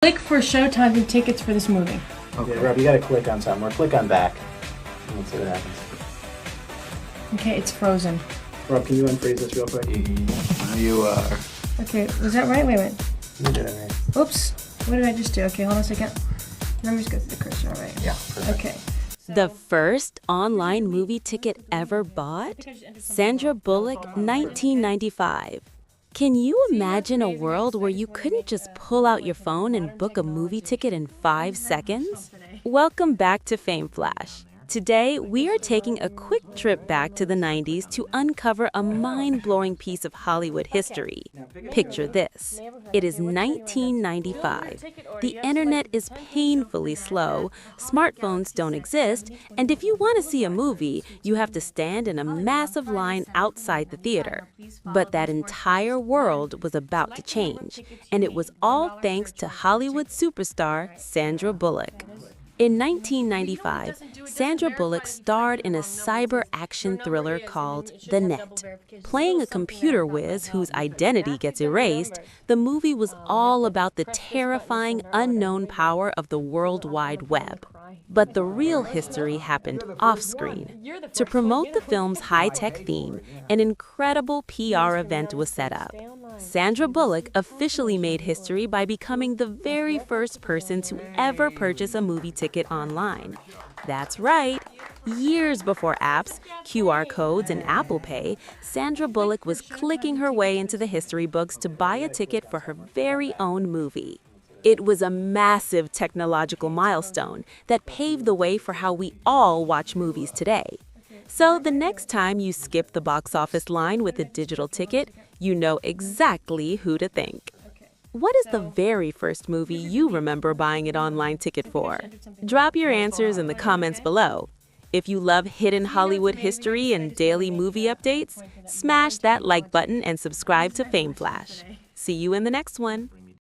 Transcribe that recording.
Click for showtime and tickets for this movie. Okay, Rob, you gotta click on something, or click on back. Let's see what happens. Okay, it's frozen. Rob, can you unfreeze this real quick? You are. Okay, was that right? Wait. You did it right. Oops. What did I just do? Okay, hold on a second. Let me just go through the cursor, all right? Yeah, perfect. Okay. The first online movie ticket ever bought? Sandra Bullock, 1995. Can you imagine a world where you couldn't just pull out your phone and book a movie ticket in 5 seconds? Welcome back to FameFlash. Today, we are taking a quick trip back to the 90s to uncover a mind-blowing piece of Hollywood history. Picture this. It is 1995. The internet is painfully slow, smartphones don't exist, and if you want to see a movie, you have to stand in a massive line outside the theater. But that entire world was about to change, and it was all thanks to Hollywood superstar Sandra Bullock. In 1995, Sandra Bullock starred in a cyber action thriller called The Net. Playing a computer whiz whose identity gets erased, the movie was all about the terrifying unknown power of the World Wide Web. But the real history happened off-screen. To promote the film's high-tech theme, an incredible PR event was set up. Sandra Bullock officially made history by becoming the very first person to ever purchase a movie ticket online. That's right. Years before apps, QR codes, and Apple Pay, Sandra Bullock was clicking her way into the history books to buy a ticket for her very own movie. It was a massive technological milestone that paved the way for how we all watch movies today. So the next time you skip the box office line with a digital ticket, you know exactly who to thank. What is the very first movie you remember buying an online ticket for? Drop your answers in the comments below. If you love hidden Hollywood history and daily movie updates, smash that like button and subscribe to FameFlash. See you in the next one.